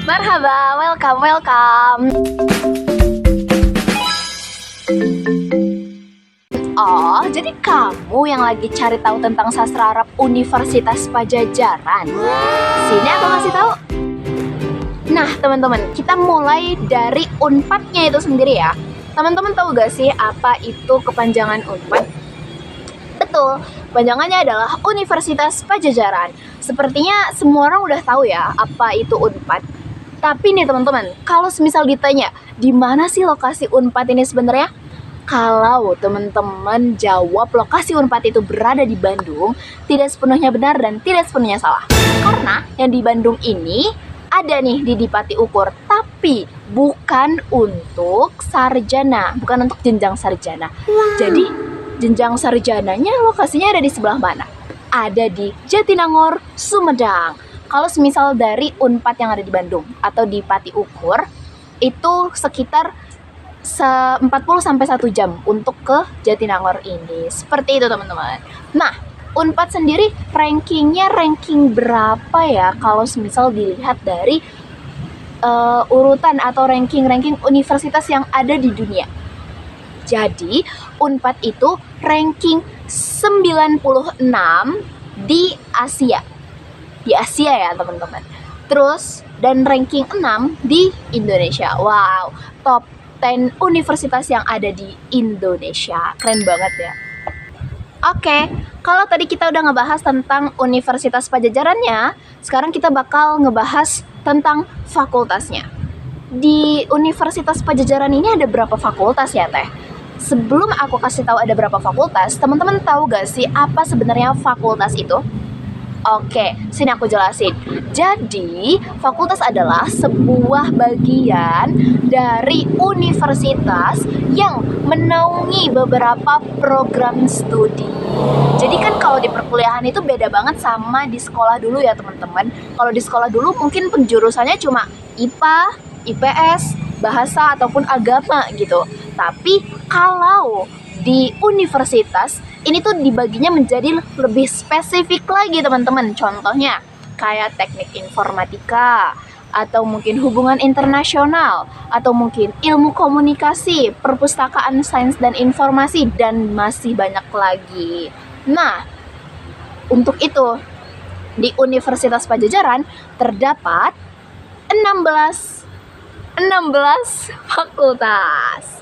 Marhaba, welcome. Oh, jadi kamu yang lagi cari tahu tentang sastra Arab Universitas Pajajaran? Sini aku kasih tahu. Nah, teman-teman, kita mulai dari Unpadnya itu sendiri ya. Teman-teman tahu gak sih apa itu kepanjangan Unpad? Betul, kepanjangannya adalah Universitas Pajajaran. Sepertinya semua orang udah tahu ya apa itu Unpad. Tapi nih teman-teman, kalau semisal ditanya di mana sih lokasi Unpad ini sebenarnya? Kalau teman-teman jawab lokasi Unpad itu berada di Bandung, tidak sepenuhnya benar dan tidak sepenuhnya salah. Karena yang di Bandung ini ada nih di Dipati Ukur, tapi bukan untuk sarjana, bukan untuk jenjang sarjana. Jadi jenjang sarjananya lokasinya ada di sebelah mana? Ada di Jatinangor, Sumedang. Kalau semisal dari Unpad yang ada di Bandung atau di Pati Ukur, itu sekitar 40 sampai 1 jam untuk ke Jatinangor ini. Seperti itu teman-teman. Nah, Unpad sendiri ranking berapa ya kalau semisal dilihat dari urutan atau ranking universitas yang ada di dunia. Jadi, Unpad itu ranking 96 di Asia. Di Asia ya teman-teman. Terus dan ranking 6 di Indonesia. Wow, top 10 universitas yang ada di Indonesia. Keren banget ya. Oke, kalau tadi kita udah ngebahas tentang Universitas Pajajarannya, sekarang kita bakal ngebahas tentang fakultasnya. Di Universitas Pajajaran ini ada berapa fakultas ya teh? Sebelum aku kasih tahu ada berapa fakultas, teman-teman tahu gak sih apa sebenarnya fakultas itu? Oke, sini aku jelasin. Jadi, fakultas adalah sebuah bagian dari universitas yang menaungi beberapa program studi. Jadi kan kalau di perkuliahan itu beda banget sama di sekolah dulu ya teman-teman. Kalau di sekolah dulu mungkin penjurusannya cuma IPA, IPS, bahasa ataupun agama gitu. Tapi kalau di universitas ini tuh dibaginya menjadi lebih spesifik lagi teman-teman. Contohnya kayak teknik informatika, atau mungkin hubungan internasional, atau mungkin ilmu komunikasi, perpustakaan sains dan informasi, dan masih banyak lagi. Nah, untuk itu di Universitas Pajajaran terdapat 16 fakultas.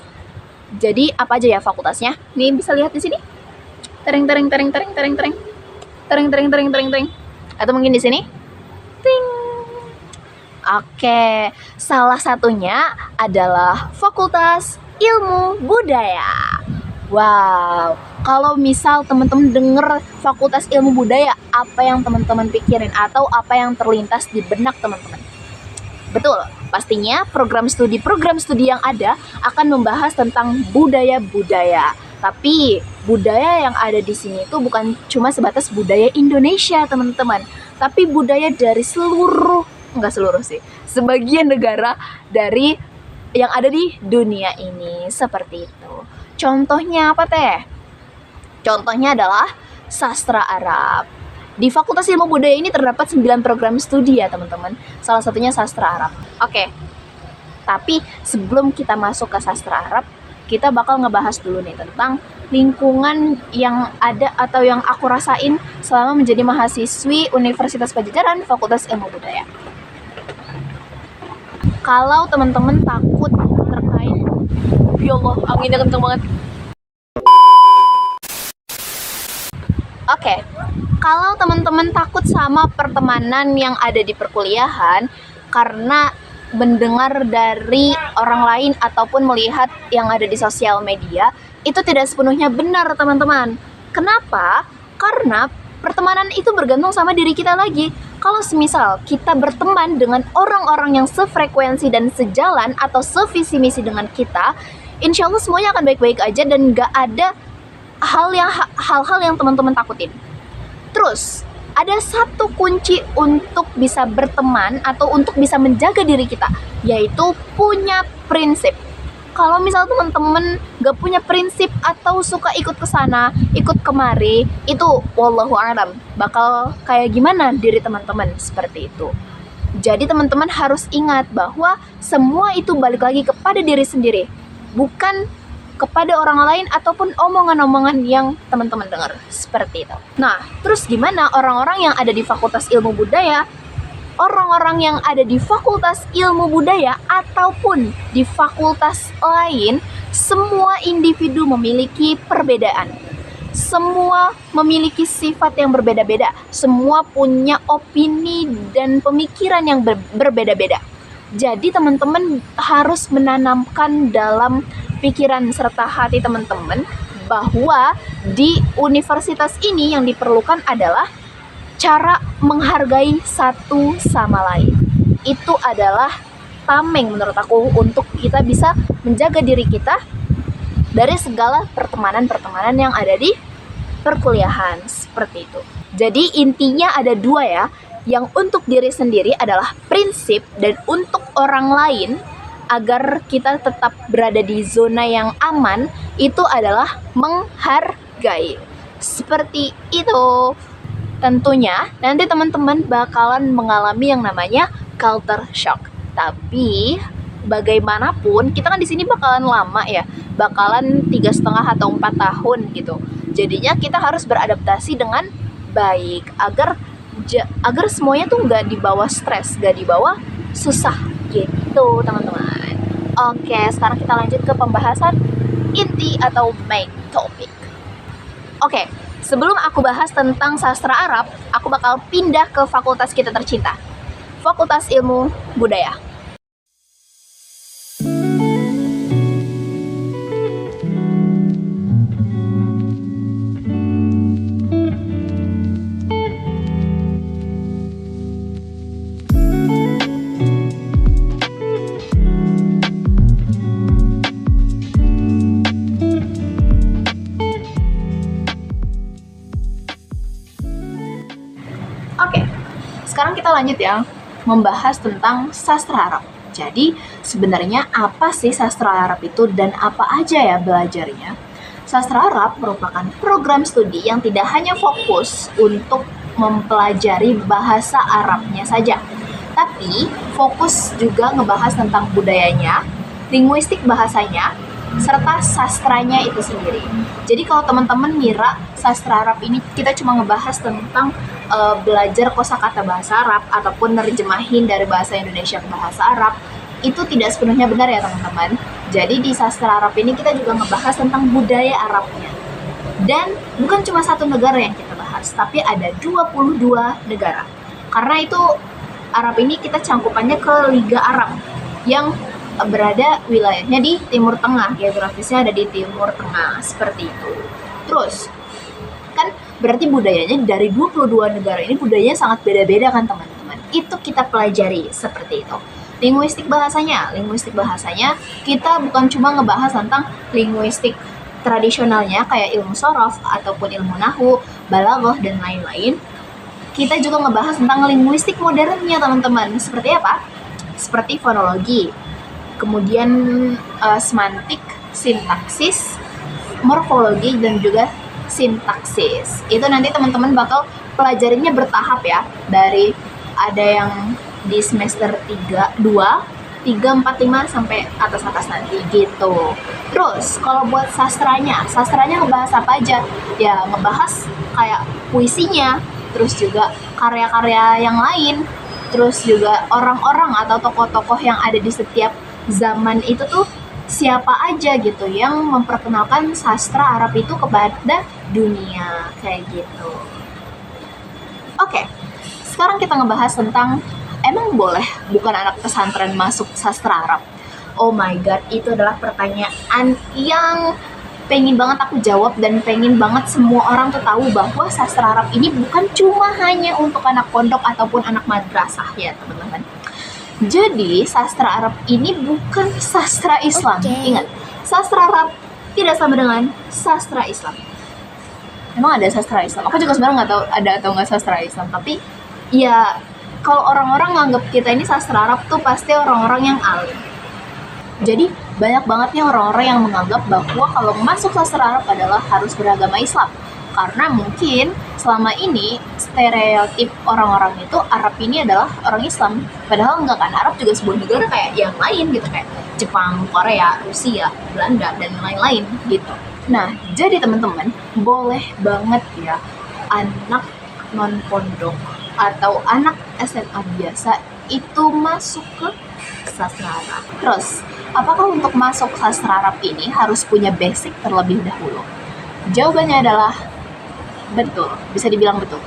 Jadi apa aja ya fakultasnya? Nih bisa lihat di sini. Tereng. Atau mungkin di sini. Ting. Oke, salah satunya adalah Fakultas Ilmu Budaya. Wow, kalau misal teman-teman denger Fakultas Ilmu Budaya, apa yang teman-teman pikirin atau apa yang terlintas di benak teman-teman? Betul, pastinya program studi yang ada akan membahas tentang budaya-budaya. Tapi budaya yang ada di sini itu bukan cuma sebatas budaya Indonesia, teman-teman. Tapi budaya dari sebagian negara dari yang ada di dunia ini, seperti itu. Contohnya apa teh? Contohnya adalah sastra Arab. Di Fakultas Ilmu Budaya ini terdapat 9 program studi ya teman-teman. Salah satunya sastra Arab. Oke, tapi sebelum kita masuk ke sastra Arab, kita bakal ngebahas dulu nih tentang lingkungan yang ada atau yang aku rasain selama menjadi mahasiswi Universitas Pajajaran Fakultas Ilmu Budaya. Kalau teman-teman takut terkait, ya Allah, anginnya kenceng banget. Oke, kalau teman-teman takut sama pertemanan yang ada di perkuliahan karena mendengar dari orang lain ataupun melihat yang ada di sosial media, itu tidak sepenuhnya benar teman-teman. Kenapa? Karena pertemanan itu bergantung sama diri kita lagi. Kalau semisal kita berteman dengan orang-orang yang sefrekuensi dan sejalan atau sevisi misi dengan kita, insya Allah semuanya akan baik-baik aja dan gak ada hal-hal yang teman-teman takutin. Terus ada satu kunci untuk bisa berteman atau untuk bisa menjaga diri kita, yaitu punya prinsip. Kalau misal teman-teman gak punya prinsip atau suka ikut ke sana, ikut kemari, itu wallahu a'lam bakal kayak gimana diri teman-teman seperti itu. Jadi teman-teman harus ingat bahwa semua itu balik lagi kepada diri sendiri, bukan kepada orang lain ataupun omongan-omongan yang teman-teman dengar. Seperti itu. Nah, terus gimana orang-orang yang ada di Fakultas Ilmu Budaya? Orang-orang yang ada di Fakultas Ilmu Budaya ataupun di fakultas lain, semua individu memiliki perbedaan. Semua memiliki sifat yang berbeda-beda. Semua punya opini dan pemikiran yang berbeda-beda. Jadi teman-teman harus menanamkan dalam pikiran serta hati teman-teman bahwa di universitas ini yang diperlukan adalah cara menghargai satu sama lain. Itu adalah tameng menurut aku untuk kita bisa menjaga diri kita dari segala pertemanan-pertemanan yang ada di perkuliahan. Seperti itu. Jadi intinya ada dua ya. Yang untuk diri sendiri adalah prinsip, dan untuk orang lain agar kita tetap berada di zona yang aman itu adalah menghargai. Seperti itu. Tentunya nanti teman-teman bakalan mengalami yang namanya culture shock. Tapi bagaimanapun kita kan di sini bakalan lama ya, bakalan 3,5 atau 4 tahun gitu. Jadinya kita harus beradaptasi dengan baik agar semuanya tuh nggak dibawa stres, nggak dibawa susah gitu teman-teman. Oke, sekarang kita lanjut ke pembahasan inti atau main topic. Oke, sebelum aku bahas tentang sastra Arab, aku bakal pindah ke fakultas kita tercinta, Fakultas Ilmu Budaya. Sekarang kita lanjut ya, membahas tentang sastra Arab. Jadi sebenarnya apa sih sastra Arab itu dan apa aja ya belajarnya? Sastra Arab merupakan program studi yang tidak hanya fokus untuk mempelajari bahasa Arabnya saja, tapi fokus juga ngebahas tentang budayanya, linguistik bahasanya, serta sastranya itu sendiri. Jadi kalau teman-teman ngira sastra Arab ini kita cuma ngebahas tentang belajar kosakata bahasa Arab ataupun nerjemahin dari bahasa Indonesia ke bahasa Arab, itu tidak sepenuhnya benar ya teman-teman. Jadi di sastra Arab ini kita juga ngebahas tentang budaya Arabnya. Dan bukan cuma satu negara yang kita bahas, tapi ada 22 negara. Karena itu Arab ini kita cangkupannya ke Liga Arab yang berada wilayahnya di Timur Tengah, geografisnya ada di Timur Tengah, seperti itu. Terus, kan berarti budayanya dari 22 negara ini budayanya sangat beda-beda kan teman-teman. Itu kita pelajari seperti itu. Linguistik bahasanya kita bukan cuma ngebahas tentang linguistik tradisionalnya kayak ilmu sorof ataupun ilmu nahwu, balaghah dan lain-lain. Kita juga ngebahas tentang linguistik modernnya teman-teman. Seperti apa? Seperti fonologi, kemudian semantik, sintaksis, morfologi dan juga sintaksis. Itu nanti teman-teman bakal pelajarinya bertahap ya. Dari ada yang di semester 3, 2, 3, 4, 5 sampai atas-atas nanti gitu. Terus kalau buat sastranya ngebahas apa aja? Ya ngebahas kayak puisinya, terus juga karya-karya yang lain, terus juga orang-orang atau tokoh-tokoh yang ada di setiap zaman itu tuh siapa aja gitu yang memperkenalkan sastra Arab itu kepada dunia kayak gitu. Oke, sekarang kita ngebahas tentang emang boleh bukan anak pesantren masuk sastra Arab? Oh my god, itu adalah pertanyaan yang pengen banget aku jawab dan pengen banget semua orang tuh tahu bahwa sastra Arab ini bukan cuma hanya untuk anak pondok ataupun anak madrasah ya teman-teman. Jadi sastra Arab ini bukan sastra Islam. Ingat, sastra Arab tidak sama dengan sastra Islam. Emang ada sastra Islam? Aku juga sebenarnya nggak tahu ada atau nggak sastra Islam. Tapi ya kalau orang-orang nganggap kita ini sastra Arab tuh pasti orang-orang yang alim. Jadi banyak banget nih orang-orang yang menganggap bahwa kalau masuk sastra Arab adalah harus beragama Islam. Karena mungkin selama ini stereotip orang-orang itu Arab ini adalah orang Islam. Padahal enggak kan, Arab juga sebuah negara kayak yang lain gitu, kayak Jepang, Korea, Rusia, Belanda, dan lain-lain gitu. Nah, jadi teman-teman, boleh banget ya anak non-pondok atau anak SMA biasa itu masuk ke sastra Arab. Terus, apakah untuk masuk sastra Arab ini harus punya basic terlebih dahulu? Jawabannya adalah betul, bisa dibilang betul.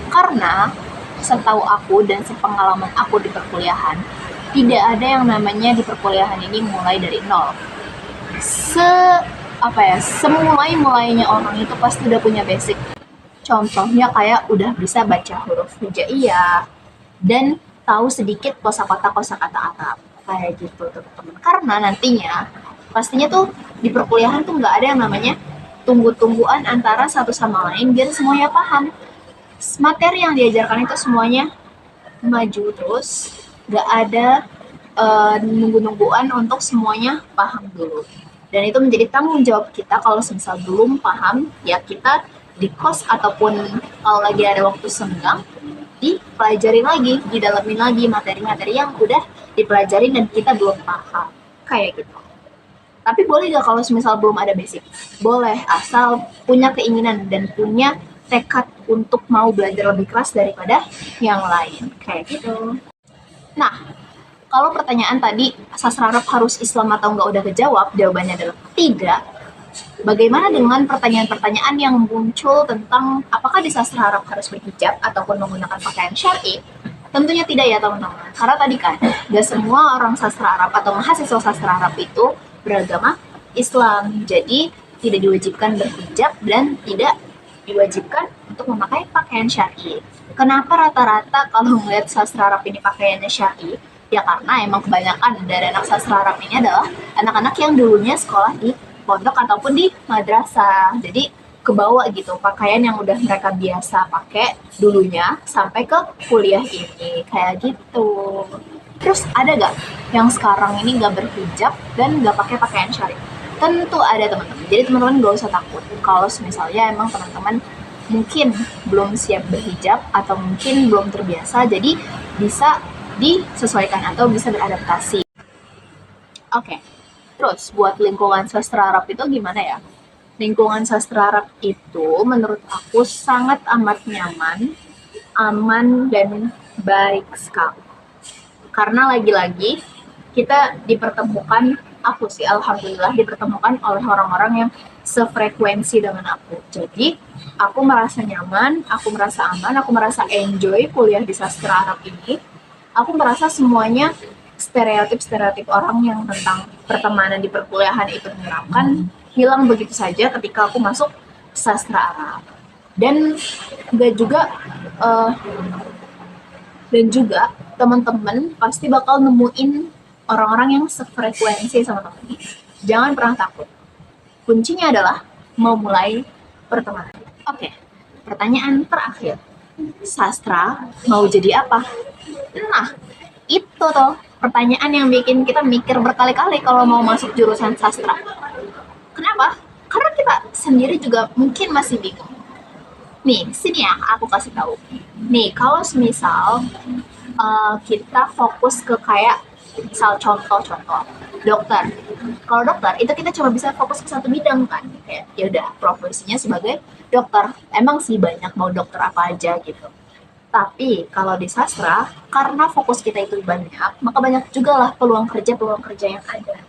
Karena setahu aku dan sepengalaman aku di perkuliahan, tidak ada yang namanya di perkuliahan ini mulai dari nol. Semulai-mulainya orang itu pasti udah punya basic. Contohnya kayak udah bisa baca huruf hijaiyah dan tahu sedikit kosakata Arab kayak gitu teman-teman. Karena nantinya pastinya tuh di perkuliahan tuh nggak ada yang namanya tunggu-tungguan antara satu sama lain biar semuanya paham. Materi yang diajarkan itu semuanya maju terus, nggak ada nunggu-nungguan untuk semuanya paham dulu. Dan itu menjadi tanggung jawab kita kalau misal belum paham, ya kita di kos ataupun kalau lagi ada waktu senggang, dipelajari lagi, didalamin lagi materi-materi yang udah dipelajari dan kita belum paham. Kayak gitu. Tapi boleh gak kalau misal belum ada basic? Boleh, asal punya keinginan dan punya tekad untuk mau belajar lebih keras daripada yang lain. Kayak gitu. Nah, kalau pertanyaan tadi, sastra Arab harus Islam atau enggak udah kejawab, jawabannya adalah tidak. Bagaimana dengan pertanyaan-pertanyaan yang muncul tentang apakah di sastra Arab harus berhijab ataupun menggunakan pakaian syar'i? Tentunya tidak ya teman-teman. Karena tadi kan, gak semua orang sastra Arab atau mahasiswa sastra Arab itu beragama Islam. Jadi tidak diwajibkan berhijab dan tidak diwajibkan untuk memakai pakaian syar'i. Kenapa rata-rata kalau melihat sastra Arab ini pakaiannya syar'i? Ya karena emang kebanyakan dari anak sastra Arab ini adalah anak-anak yang dulunya sekolah di pondok ataupun di madrasah. Jadi kebawa gitu pakaian yang udah mereka biasa pakai dulunya sampai ke kuliah ini kayak gitu. Terus ada gak yang sekarang ini gak berhijab dan gak pakai pakaian syar'i? Tentu ada teman-teman. Jadi teman-teman gak usah takut kalau misalnya emang teman-teman mungkin belum siap berhijab atau mungkin belum terbiasa, jadi bisa disesuaikan atau bisa beradaptasi. Oke. Terus buat lingkungan sastra Arab itu gimana ya? Lingkungan sastra Arab itu menurut aku sangat amat nyaman, aman, dan baik sekali. Karena lagi-lagi kita dipertemukan, aku sih alhamdulillah dipertemukan oleh orang-orang yang sefrekuensi dengan aku. Jadi aku merasa nyaman, aku merasa aman, aku merasa enjoy kuliah di sastra Arab ini. Aku merasa semuanya stereotip orang yang tentang pertemanan di perkuliahan itu menyeramkan hilang begitu saja ketika aku masuk sastra Arab. Dan juga teman-teman pasti bakal nemuin orang-orang yang sefrekuensi sama teman. Jangan pernah takut. Kuncinya adalah mau mulai pertemanan. Oke, pertanyaan terakhir. Sastra mau jadi apa? Nah, itu tuh pertanyaan yang bikin kita mikir berkali-kali kalau mau masuk jurusan sastra. Kenapa? Karena kita sendiri juga mungkin masih bingung. Nih, sini ya, aku kasih tahu. Nih, kalau misal kita fokus ke kayak misal contoh dokter. Kalau dokter itu kita cuma bisa fokus ke satu bidang kan. Kayak ya udah profesinya sebagai dokter. Emang sih banyak mau dokter apa aja gitu. Tapi kalau di sastra, karena fokus kita itu banyak, maka banyak juga lah peluang kerja yang ada.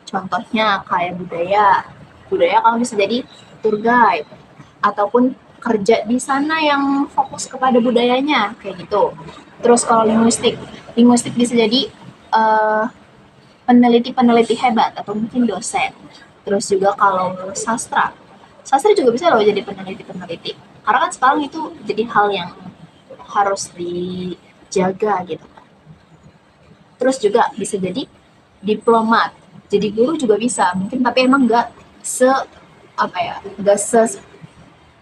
Contohnya kayak budaya kalau bisa jadi tour guide, ataupun kerja di sana yang fokus kepada budayanya, kayak gitu. Terus kalau linguistik bisa jadi peneliti hebat, atau mungkin dosen. Terus juga kalau sastra juga bisa loh jadi peneliti. Karena kan sekarang itu jadi hal yang harus dijaga gitu kan. Terus juga bisa jadi diplomat, jadi guru juga bisa mungkin, tapi emang nggak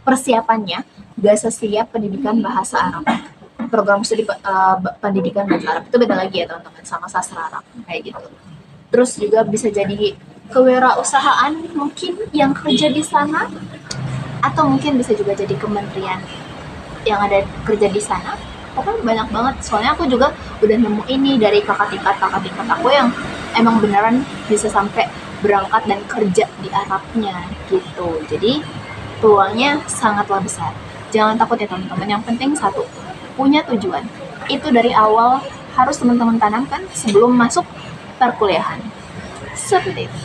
persiapannya nggak sesiap pendidikan bahasa Arab. Program studi pendidikan bahasa Arab itu beda lagi ya teman-teman sama sastra Arab kayak gitu. Terus juga bisa jadi kewirausahaan mungkin yang kerja di sana. atau mungkin bisa juga jadi kementerian yang ada kerja di sana. Pokoknya banyak banget, soalnya aku juga udah nemu ini dari kakak tingkat aku yang emang beneran bisa sampai berangkat dan kerja di Arabnya gitu. Jadi peluangnya sangatlah besar. Jangan takut ya teman-teman, yang penting satu, punya tujuan. Itu dari awal harus teman-teman tanamkan sebelum masuk perkuliahan. Seperti itu.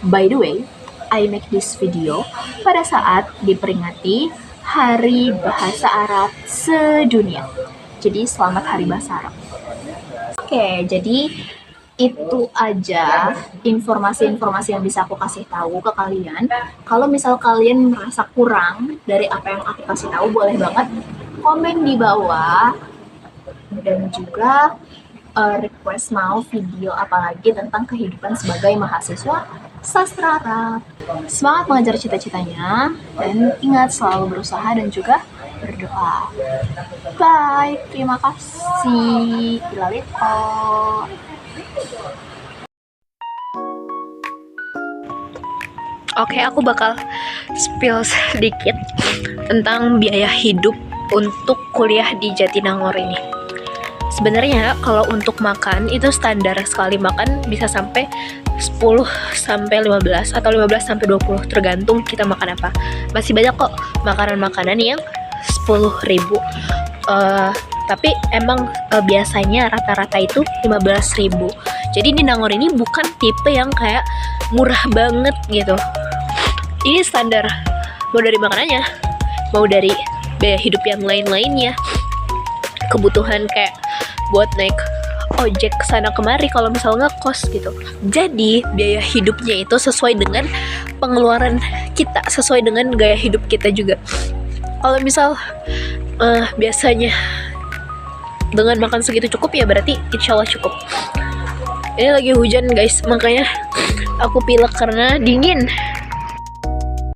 By the way, I make this video pada saat diperingati Hari Bahasa Arab Sedunia. Jadi selamat Hari Bahasa Arab. Oke, jadi itu aja informasi-informasi yang bisa aku kasih tahu ke kalian. Kalau misal kalian merasa kurang dari apa yang aku kasih tahu, boleh banget komen di bawah dan juga request mau video apalagi tentang kehidupan sebagai mahasiswa sastra Arab. Semangat mengejar cita-citanya dan ingat selalu berusaha dan juga berdoa. Bye, terima kasih. Ilalito. Oke, aku bakal spill sedikit tentang biaya hidup untuk kuliah di Jatinangor ini. Sebenarnya kalau untuk makan itu standar, sekali makan bisa sampai 10 sampai 15 atau 15 sampai 20 tergantung kita makan apa. Masih banyak kok makanan-makanan yang 10.000. Tapi emang biasanya rata-rata itu 15.000. Jadi di Nangor ini bukan tipe yang kayak murah banget gitu. Ini standar, mau dari makanannya, mau dari biaya hidup yang lain-lainnya, kebutuhan kayak buat naik ojek sana kemari kalau misal ngekos gitu. Jadi biaya hidupnya itu sesuai dengan pengeluaran kita, sesuai dengan gaya hidup kita juga. Kalau misal biasanya dengan makan segitu cukup, ya berarti insya Allah cukup. Ini lagi hujan guys, makanya aku pilek karena dingin.